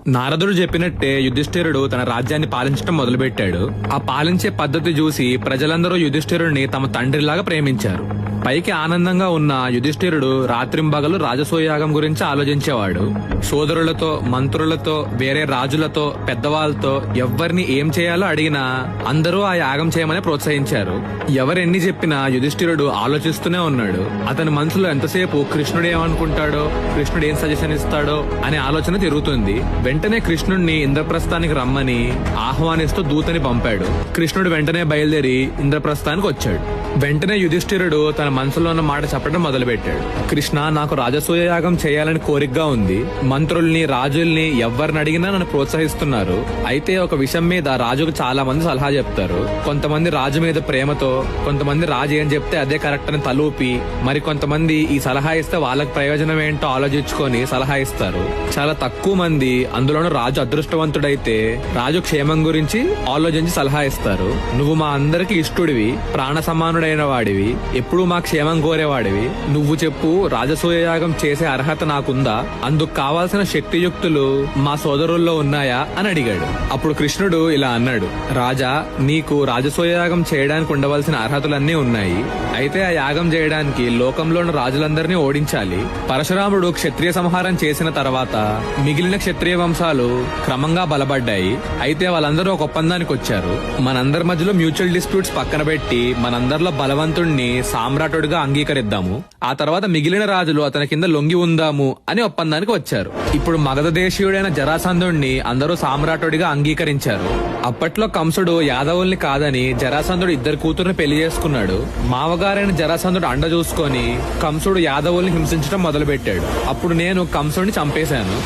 నారదుడు చెప్పినట్టే యుధిష్ఠిరుడు తన రాజ్యాన్ని పాలించడం మొదలుపెట్టాడు. ఆ పాలించే పద్ధతి చూసి ప్రజలందరూ యుధిష్ఠిరుడిని తమ తండ్రిలాగా ప్రేమించారు. పైకి ఆనందంగా ఉన్న యుధిష్ఠిరుడు రాత్రింబగలు రాజసూయాగం గురించి ఆలోచించేవాడు. సోదరులతో, మంత్రులతో, వేరే రాజులతో, పెద్దవాళ్ళతో ఎవ్వరిని ఏం చేయాలో అడిగినా అందరూ ఆ యాగం చేయమని ప్రోత్సహించారు. ఎవరెన్ని చెప్పినా యుధిష్ఠిరుడు ఆలోచిస్తూనే ఉన్నాడు. అతని మనసులో ఎంతసేపు కృష్ణుడు ఏమనుకుంటాడో, కృష్ణుడు ఏం సజెషన్ ఇస్తాడో అనే ఆలోచన తిరుగుతుంది. వెంటనే కృష్ణుడిని ఇంద్రప్రస్థానికి రమ్మని ఆహ్వానిస్తూ దూతని పంపాడు. కృష్ణుడు వెంటనే బయలుదేరి ఇంద్రప్రస్థానికి వచ్చాడు. వెంటనే యుధిష్ఠిరుడు తన మనసులో ఉన్న మాట చెప్పడం మొదలుపెట్టాడు. కృష్ణ, నాకు రాజసూయ యాగం చేయాలని కోరికగా ఉంది. మంత్రుల్ని, రాజుల్ని ఎవరిని అడిగినా నన్ను ప్రోత్సహిస్తున్నారు. అయితే ఒక విషయం మీద రాజుకు చాలా మంది సలహా చెప్తారు. కొంతమంది రాజు మీద ప్రేమతో, కొంతమంది రాజు ఏం చెప్తే అదే కరెక్ట్ అని తలూపి, మరి కొంతమంది ఈ సలహా ఇస్తే వాళ్ళకి ప్రయోజనం ఏంటో ఆలోచించుకొని సలహా ఇస్తారు. చాలా తక్కువ మంది, అందులోనూ రాజు అదృష్టవంతుడైతే రాజు క్షేమం గురించి ఆలోచించి సలహా ఇస్తారు. నువ్వు మా అందరికి ఇష్టుడివి, ప్రాణ సమానుడైన వాడివి, ఎప్పుడు మా క్షేమం కోరేవాడివి. నువ్వు చెప్పు, రాజసూయ యాగం చేసే అర్హత నాకుందా? అందుకు కావాల్సిన శక్తియుక్తులు మా సోదరుల్లో ఉన్నాయా అని అడిగాడు. అప్పుడు కృష్ణుడు ఇలా అన్నాడు. రాజా, నీకు రాజసూయ యాగం చేయడానికి ఉండవలసిన అర్హతలన్నీ ఉన్నాయి. అయితే ఆ యాగం చేయడానికి లోకంలోని రాజులందరినీ ఓడించాలి. పరశురాముడు క్షత్రియ సంహారం చేసిన తర్వాత మిగిలిన క్షత్రియ వంశాలు క్రమంగా బలపడ్డాయి. అయితే వాళ్ళందరూ ఒక ఒప్పందానికి వచ్చారు. మనందరి మధ్యలో మ్యూచువల్ డిస్ప్యూట్స్ పక్కన పెట్టి మనందరిలో బలవంతుణ్ణి సామ్రాటుడిగా అంగీకరిద్దాము. ఆ తర్వాత మిగిలిన రాజులు అతని కింద లొంగి ఉందాము అని ఒప్పందానికి వచ్చారు. ఇప్పుడు మగధ దేశీయుడైన జరాసంధుడిని అందరూ సామ్రాటుడిగా అంగీకరించారు. అప్పట్లో కంసుడు యాదవుల్ని కాదని జరాసంధుడు ఇద్దరు కూతుర్ని పెళ్లి చేసుకున్నాడు. మావగారైన జరాసంధుడు అండ చూసుకొని కంసుడు యాదవుల్ని హింసించడం మొదలుపెట్టాడు. అప్పుడు నేను కంసుడిని చంపేశాను.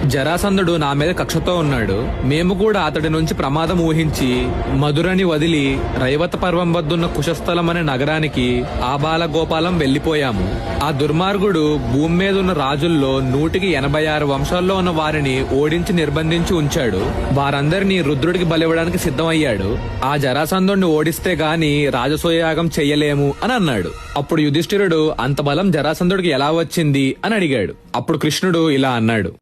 జరాసంధుడు నా మీద కక్షతో ఉన్నాడు. మేము కూడా అతడి నుంచి ప్రమాదం ఊహించి మధురని వదిలి రైవత పర్వం వద్దున్న కుశస్థలం అనే నగరానికి ఆబాల గోపాలం వెళ్లిపోయాము. ఆ దుర్మార్గుడు భూమి మీద ఉన్న రాజుల్లో 186 వంశాల్లో ఉన్న వారిని ఓడించి నిర్బంధించి ఉంచాడు. వారందరినీ రుద్రుడికి బలివ్వడానికి సిద్ధమయ్యాడు. ఆ జరాసంధుడిని ఓడిస్తే గాని రాజసూయాగం చెయ్యలేము అని అన్నాడు. అప్పుడు యుధిష్ఠిరుడు, అంత బలం జరాసంధుడికి ఎలా వచ్చింది అని అడిగాడు. అప్పుడు కృష్ణుడు ఇలా అన్నాడు.